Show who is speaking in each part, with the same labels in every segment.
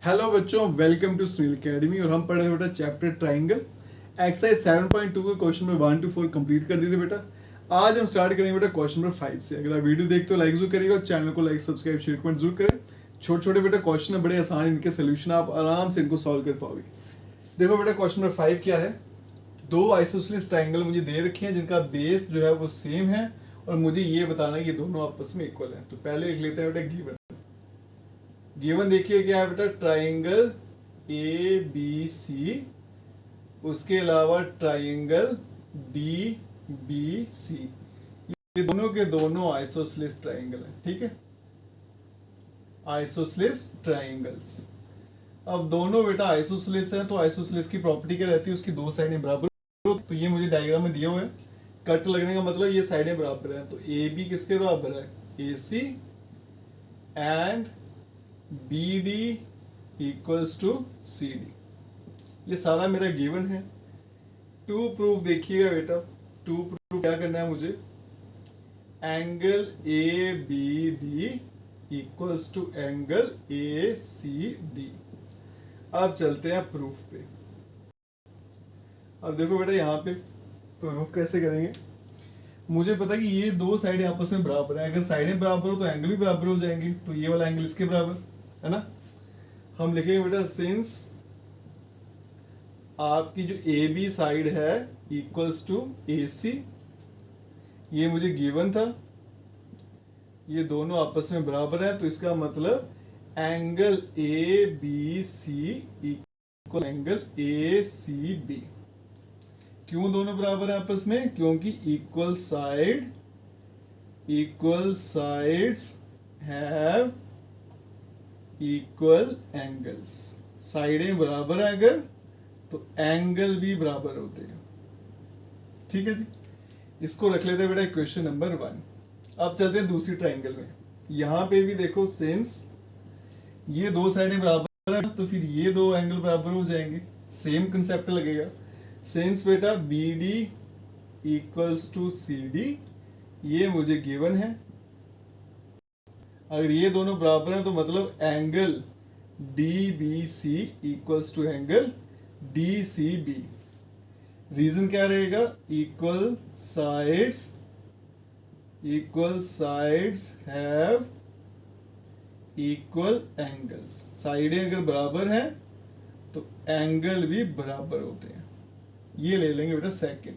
Speaker 1: Hello बच्चों, welcome to Sunil academy. और हम पढ़ रहे हैं बेटा चैप्टर ट्राइंगल। एक्सरसाइज 7.2 के क्वेश्चन नंबर 1 to 4 कंप्लीट कर दिए थे बेटा। आज हम स्टार्ट करेंगे बेटा क्वेश्चन नंबर 5 से। अगर आप वीडियो देखते हो लाइक जरूर करिएगा और चैनल को लाइक सब्सक्राइब शेयर कमेंट जरूर करें। छोटे छोटे बेटा क्वेश्चन है, बड़े आसान, इनके सोल्यूशन आप आराम से इनको सॉल्व कर पाओगे। देखो बेटा क्वेश्चन नंबर 5 क्या है। दो आइसोसेलेस ट्राइंगल मुझे दे रखे हैं जिनका बेस जो है वो सेम है और मुझे ये बताना है कि दोनों आपस में इक्वल है। तो पहले लिख लेते हैं बेटा गिवन। गिवन देखिए क्या है बेटा, ट्राइंगल ए बी सी, उसके अलावा ट्राइंगल डी बी सी, ये दोनों के दोनों आइसोसेलेस ट्राइंगल हैं। ठीक है, आइसोसेलेस ट्राइंगल्स। अब दोनों बेटा आइसोसेलेस हैं तो आइसोसेलेस की प्रॉपर्टी क्या रहती है, उसकी दो साइडें बराबर। तो ये मुझे डायग्राम में दिए हुए हैं। कट लगने का मतलब ये साइडें बराबर हैं। तो ए बी किसके बराबर है, A C, and B D equals to C D. ये सारा मेरा गिवन है। टू प्रूफ देखिएगा बेटा। टू प्रूफ क्या करना है मुझे, angle A B D equals to angle A C D. अब चलते हैं प्रूफ पे। अब देखो बेटा यहाँ पे प्रूफ कैसे करेंगे। मुझे पता है कि ये दो साइडें आपस में बराबर है। अगर साइडें बराबर हो तो एंगल भी बराबर हो जाएंगे। तो ये वाला एंगल इसके बराबर है ना। हम लिखेंगे बेटा सिंस आपकी जो ए बी साइड है इक्वल्स टू ए सी, ये मुझे गिवन था, ये दोनों आपस में बराबर है। तो इसका मतलब angle A B C equal angle A C B. क्यों दोनों बराबर है आपस में, क्योंकि equal sides have equal angles. साइडें बराबर है अगर तो एंगल भी बराबर होते हैं। ठीक है जी, इसको रख लेते हैं बेटा क्वेश्चन नंबर 1। अब चलते हैं दूसरी ट्राइंगल में। यहां पे भी देखो सिंस ये दो साइडें बराबर है तो फिर ये दो एंगल बराबर हो जाएंगे। सेम कंसेप्ट लगेगा। सिंस बेटा B D equals to C D, ये मुझे गिवन है। अगर ये दोनों बराबर हैं तो मतलब angle D B C equals to angle D C B. Reason क्या रहेगा, equal sides have equal angles. साइडें अगर बराबर हैं तो एंगल भी बराबर होते हैं। ये ले लेंगे बेटा सेकंड।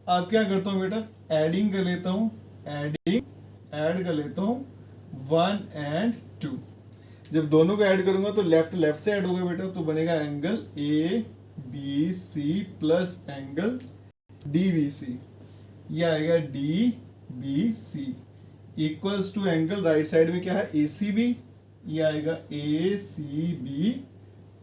Speaker 1: आप क्या करता हूं बेटा, एडिंग कर लेता हूं, ऐड कर लेता हूं 1 and 2। जब दोनों को ऐड करूंगा तो लेफ्ट से ऐड होगा बेटा, तो बनेगा angle A B C plus angle D B C. ये आएगा D B C equals to angle right side में क्या है, ए सी बी। ये आएगा A C B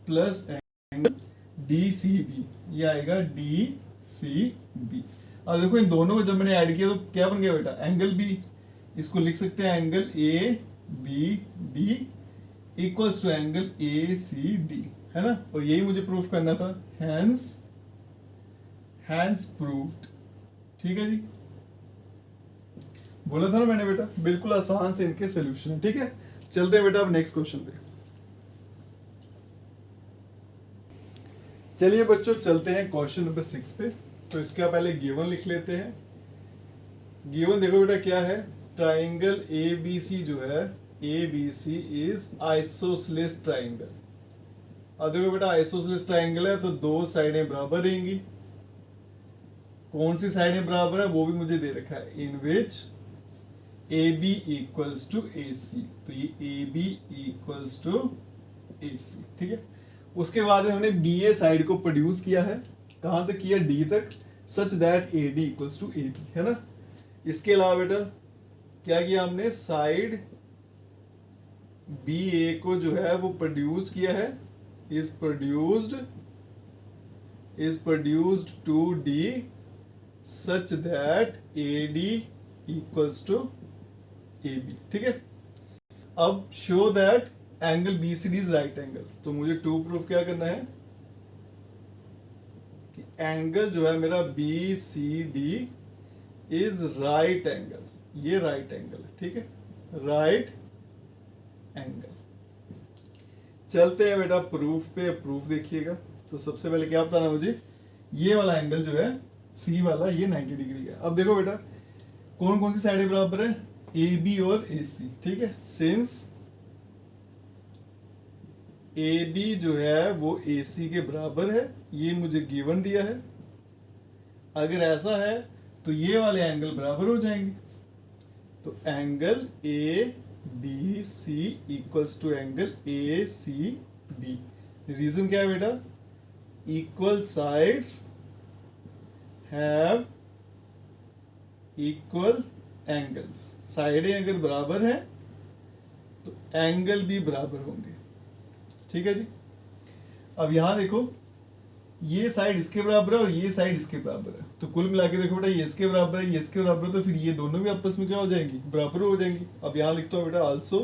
Speaker 1: plus angle D C B. ये आएगा डी सी बी। अब देखो इन दोनों को जब मैंने ऐड किया तो क्या बन गया बेटा, एंगल बी। इसको लिख सकते हैं angle A B D equals to angle A C D, है ना। और यही मुझे प्रूफ करना था, हैंस प्रूव्ड। ठीक है जी, बोला था ना मैंने बेटा, बिल्कुल आसान से इनके सोल्यूशन है। ठीक है, चलते हैं बेटा अब नेक्स्ट क्वेश्चन पे। चलिए बच्चों चलते हैं क्वेश्चन नंबर 6 पे। तो इसका पहले गिवन लिख लेते हैं। गिवन देखो बेटा क्या है, ट्राइंगल ए बी सी जो है, A B C is isosceles triangle. अब देखो बेटा आइसोसेलेस ट्राइंगल है तो दो साइडें बराबर रहेंगी। कौन सी साइडें बराबर है वो भी मुझे दे रखा है, in which A B equals to A C. तो ये A B equals to A C. ठीक है, उसके बाद हमने बी ए साइड को प्रोड्यूस किया है। कहां तक किया, डी तक, such that A D equals to A B, है ना। इसके अलावा बेटा क्या किया हमने, साइड बी ए को जो है वो प्रोड्यूस किया है, is produced to D such that A D equals to A B. ठीक है, अब show that angle B C D is right angle. तो मुझे टू प्रूफ क्या करना है कि एंगल जो है मेरा B C D is right angle. ये राइट एंगल है। ठीक है, राइट एंगल। चलते हैं बेटा प्रूफ पे। प्रूफ देखिएगा। तो सबसे पहले क्या बताना मुझे, ये वाला एंगल जो है सी वाला ये 90 डिग्री है। अब देखो बेटा कौन कौन सी साइडें बराबर है, ए बी और ए सी। ठीक है, सिंस ए बी जो है वो ए सी के बराबर है, ये मुझे गिवन दिया है। अगर ऐसा है तो ये वाले एंगल बराबर हो जाएंगे। तो angle A B C equals to angle A C B. Reason क्या है बेटा, equal sides have equal angles. साइडें अगर बराबर हैं तो एंगल भी बराबर होंगे। ठीक है जी। अब यहां देखो ये साइड इसके बराबर है और ये साइड इसके बराबर है, तो कुल मिला के देखो बेटा ये इसके बराबर है, ये इसके बराबर है, तो फिर ये दोनों भी आपस में क्या हो जाएंगी, बराबर हो जाएंगी। अब यहां लिखता हूं बेटा आल्सो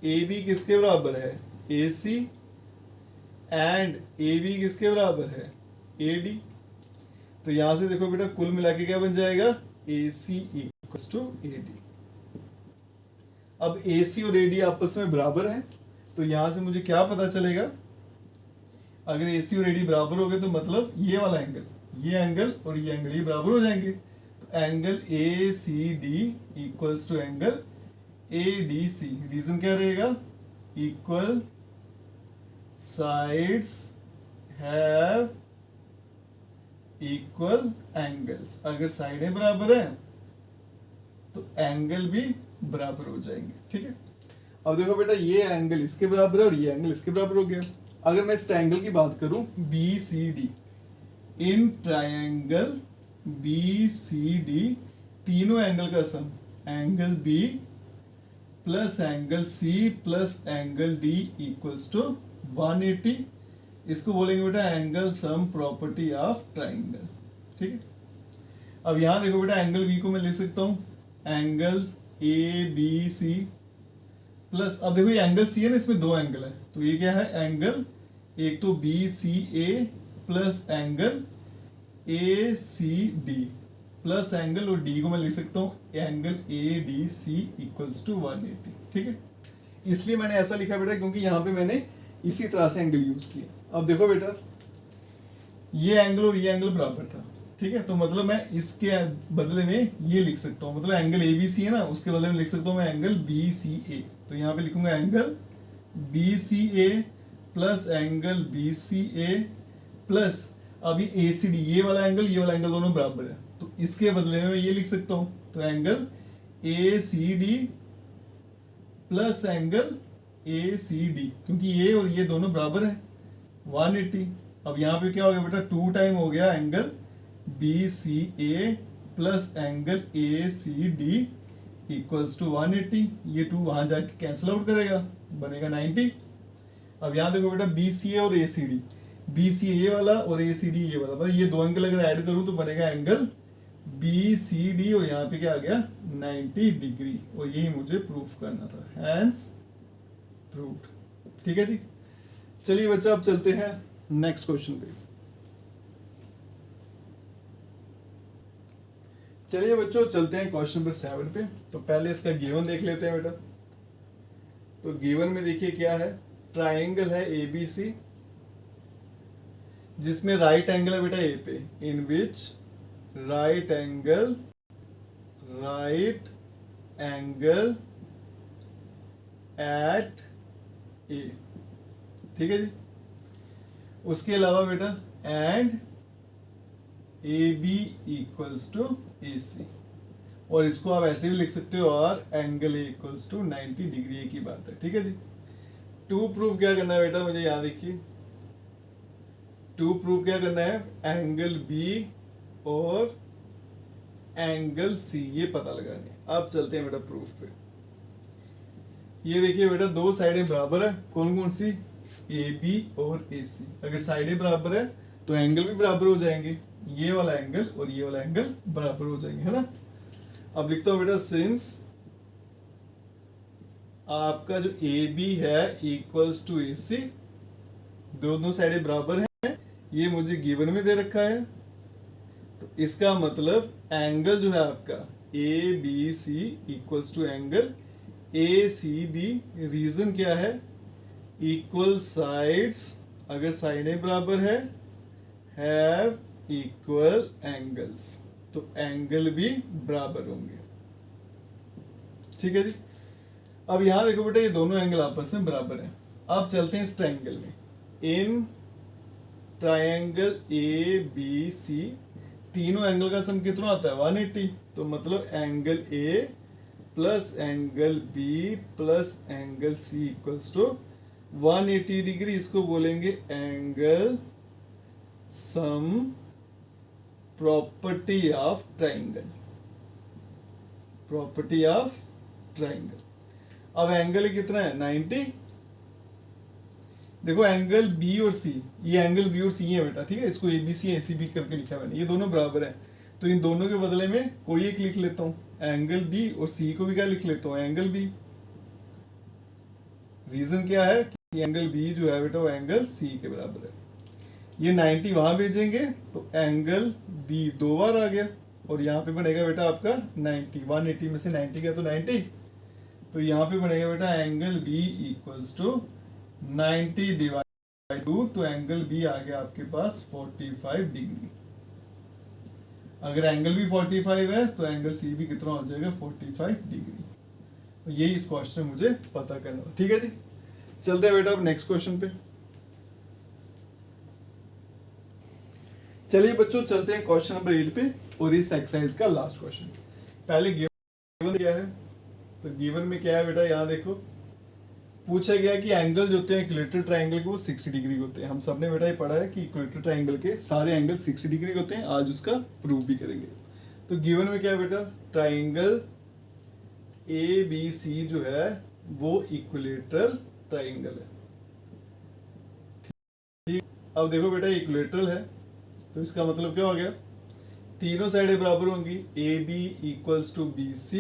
Speaker 1: ए बी किसके बराबर है, A C, and A B किसके बराबर है, ए डी। तो यहां से देखो बेटा कुल मिला के क्या बन जाएगा, ए सी इक्वल टू ए डी। अब ए सी और ए डी आपस में बराबर है, तो यहां से मुझे क्या पता चलेगा, अगर ए सी और ए डी बराबर हो गए तो मतलब ये वाला एंगल, ये एंगल और ये एंगल ये बराबर हो जाएंगे। तो angle A C D equals to angle A D C. Reason क्या रहेगा, equal sides have equal angles. अगर साइडें बराबर है तो एंगल भी बराबर हो जाएंगे। ठीक है। अब देखो बेटा ये एंगल इसके बराबर है और ये एंगल इसके बराबर हो गया। अगर मैं इस ट्रायंगल की बात करूं B C D, in triangle B C D तीनों एंगल का sum angle B plus angle C plus angle D equals to 180। इसको बोलेंगे बेटा angle sum property of triangle. ठीक है। अब यहां देखो बेटा एंगल बी को मैं लिख सकता हूं angle A B C plus, अब देखो ये एंगल सी है ना, इसमें दो एंगल है, तो ये क्या है एंगल, एक तो B C A plus angle A C D plus angle, और डी को मैं लिख सकता हूं angle A D C equals to 180। ठीक है। इसलिए मैंने ऐसा लिखा बेटा क्योंकि यहां पे मैंने इसी तरह से एंगल यूज किया। अब देखो बेटा ये एंगल और ये एंगल बराबर था। ठीक है। तो मतलब मैं इसके बदले में ये लिख सकता हूँ, मतलब एंगल ए बी सी है ना, उसके बदले में लिख सकता हूँ मैं एंगल बी सी ए। तो यहाँ पे लिखूंगा angle B C A plus angle B C A plus अभी ए सी डी, ये वाला एंगल दोनों बराबर है, तो इसके बदले में मैं ये लिख सकता हूँ, तो angle A C D plus angle A C D, क्योंकि ये और ये दोनों बराबर है 180। अब यहाँ पे क्या हो गया बेटा 2 टाइम हो गया angle B C A plus angle A C D equals to 180। ये 2 वहां जाके कैंसिल आउट करेगा, बनेगा 90। अब यहाँ देखो बेटा बी सी ए और ए सी डी, बी सी ए वाला और ए सी डी ये वाला, मतलब ये दो एंगल अगर ऐड करूं तो बनेगा एंगल बी सी डी, और यहाँ पे क्या आ गया 90 डिग्री, और यही मुझे प्रूफ करना था, हैंस प्रूव्ड। ठीक है जी। चलिए बच्चा अब चलते हैं नेक्स्ट क्वेश्चन पे। चलिए बच्चों चलते हैं क्वेश्चन नंबर 7 पे। तो पहले इसका गिवन देख लेते हैं बेटा। तो गिवन में देखिए क्या है, ट्राइंगल है ए बी सी जिसमें राइट एंगल है बेटा ए पे, in which right angle at A. ठीक है जी। उसके अलावा बेटा and A B equals to A C, और इसको आप ऐसे भी लिख सकते हो और angle A equals to 90 degree की बात है। ठीक है जी। टू प्रूफ क्या करना है बेटा, मुझे याद देखिए टू प्रूफ क्या करना है, एंगल बी और एंगल सी ये पता लगाने। अब चलते हैं बेटा प्रूफ पे। ये देखिए बेटा दो साइडें बराबर है, कौन कौन सी, ए बी और ए सी। अगर साइडें बराबर है तो एंगल भी बराबर हो जाएंगे, ये वाला एंगल और ये वाला एंगल बराबर हो जाएंगे, है ना। अब लिखता हूं बेटा सिंस आपका जो ए बी है इक्वल्स टू ए सी, दोनों साइडें बराबर हैं, ये मुझे गिवन में दे रखा है, तो इसका मतलब एंगल जो है आपका A B C equals to angle A C B. Reason क्या है, इक्वल साइड्स, अगर साइडें बराबर है, हैव इक्वल एंगल्स, तो एंगल भी बराबर होंगे। ठीक है जी। अब यहां देखो बेटा, ये दोनों एंगल आपस में बराबर हैं। अब चलते हैं इस ट्रायंगल में। इन ट्रायंगल ए बी सी, तीनों एंगल का सम कितना आता है? 180। तो मतलब angle A plus angle B plus angle C equals to 180 degree. इसको बोलेंगे angle sum property of triangle, property of triangle. अब एंगल कितना है? 90। देखो एंगल बी और सी, ये एंगल बी और सी है बेटा, ठीक है, इसको ए बी सी ए सी बी करके लिखा मैंने, ये दोनों बराबर हैं, तो इन दोनों के बदले में कोई एक लिख लेता हूं, एंगल बी, और सी को भी क्या लिख लेता हूं? Angle B. रीजन क्या है कि एंगल बी जो है बेटा वो एंगल सी के बराबर है। ये 90 वहां भेजेंगे तो एंगल बी 2 बार आ गया, और यहाँ पे बनेगा बेटा आपका 90, 180 में से 90 गया तो 90, तो यहाँ पे बनेगा बेटा angle B equals to 90 divide 2, तो एंगल बी आ गया आपके पास 45 डिग्री। अगर एंगल भी 45 है तो एंगल सी भी कितना हो जाएगा? 45 डिग्री। तो यही इस क्वेश्चन में मुझे पता करना था। ठीक है जी, चलते हैं बेटा अब नेक्स्ट क्वेश्चन पे। चलिए बच्चों, चलते हैं क्वेश्चन नंबर 8 पे, और इस एक्सरसाइज का लास्ट क्वेश्चन। पहले गिवन क्या है, तो गिवन में क्या है बेटा, यहाँ देखो पूछा गया कि एंगल जो होते हैं इक्विलेटरल ट्रायंगल के वो 60 डिग्री होते हैं। हम सबने बेटा ये पढ़ा है कि इक्विलेटरल ट्रायंगल के सारे एंगल 60 डिग्री होते हैं। आज उसका प्रूव भी करेंगे। तो गिवन में क्या है बेटा, ट्रायंगल ए बी सी जो है वो इक्विलेटरल ट्रायंगल है। ठीक, अब देखो बेटा इक्विलेटरल है, तो इसका मतलब क्या हो गया? तीनों साइडें बराबर होंगी, A B equals to B C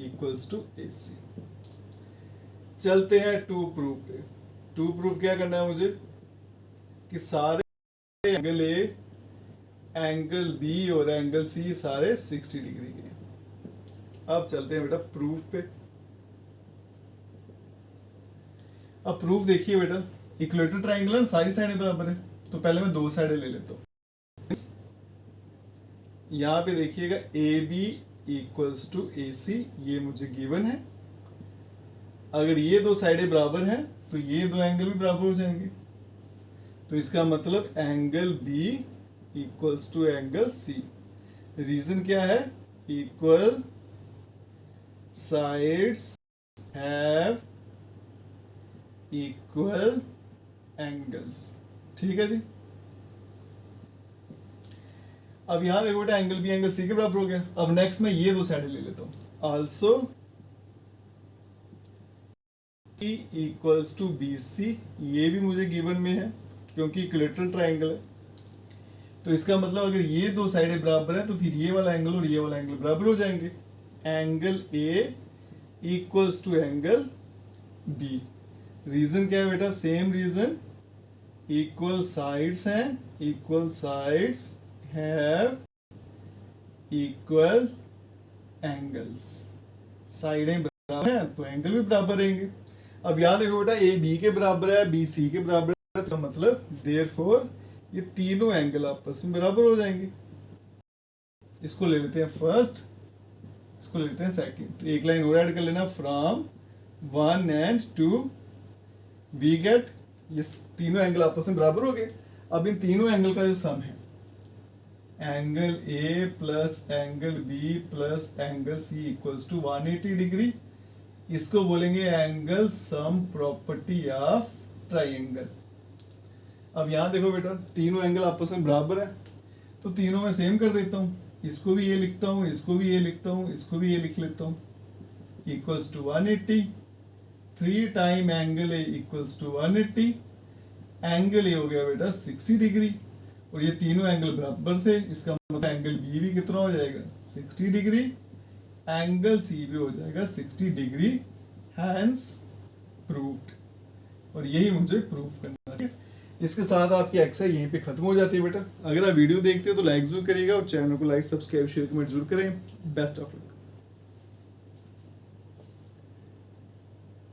Speaker 1: equals to A C. चलते हैं टू प्रूफ पे। टू प्रूफ क्या करना है मुझे कि सारे एंगल ए, एंगल बी और एंगल सी सारे 60 डिग्री के। अब चलते हैं बेटा प्रूफ पे। अब प्रूफ देखिए बेटा, इक्विलेटरल ट्रायंगल है, सारी साइडें बराबर है, तो पहले मैं 2 साइडें ले लेता हूं। यहां पे देखिएगा ए बी इक्वल्स टू ए सी, ये मुझे गिवन है। अगर ये 2 साइडें बराबर हैं तो ये 2 एंगल भी बराबर हो जाएंगे, तो इसका मतलब angle B equals to angle C. Reason क्या है? Equal sides have equal angles. ठीक है जी। अब यहां देखो बेटा एंगल बी एंगल सी के बराबर हो गया। अब नेक्स्ट में ये 2 साइडें ले लेता हूं, also C equals to B C, ये भी मुझे गिवन में है क्योंकि इक्विलेटरल ट्रायंगल है। तो इसका मतलब अगर ये 2 साइडें बराबर है तो फिर ये वाला एंगल और ये वाला एंगल बराबर हो जाएंगे। Angle A equals to angle B. Reason क्या है बेटा? सेम रीजन, इक्वल साइड्स हैं, equal sides have equal angles. साइडें बराबर हैं तो एंगल भी बराबर रहेंगे। अब याद देखो बेटा, ए बी के बराबर है, बी सी के बराबर है, तो मतलब देयरफॉर ये तीनों एंगल आपस में बराबर हो जाएंगे। इसको ले लेते हैं फर्स्ट, इसको ले लेते हैं सेकंड। तो एक लाइन और ऐड कर लेना, फ्रॉम 1 and 2 वी गेट, ये तीनों एंगल आपस में बराबर हो गए। अब इन तीनों एंगल का जो सम है, angle A plus angle B plus angle C equals to 180 degree, इसको बोलेंगे angle sum property of triangle. अब यहां देखो बेटा, तीनों एंगल आपस में बराबर है, तो तीनों में सेम कर देता हूं। इसको भी ये लिखता हूं, इसको भी ये लिखता हूं, इसको भी ये लिख लेता हूं, equals to 180। 3 time angle A equals to 180। Angle A हो गया बेटा 60 डिग्री, और ये तीनों एंगल बराबर थे, इसका मतलब एंगल बी भी कितना हो जाएगा? 60 डिग्री। एंगल सी भी हो जाएगा 60 डिग्री, हैंस प्रूव्ड। और यही मुझे प्रूव करना है। इसके साथ आपकी एक्सरसाइज यहीं पे खत्म हो जाती है बेटा। अगर आप वीडियो देखते हो तो लाइक जरूर करिएगा, और चैनल को लाइक सब्सक्राइब शेयर कमेंट जरूर करें। Best of luck.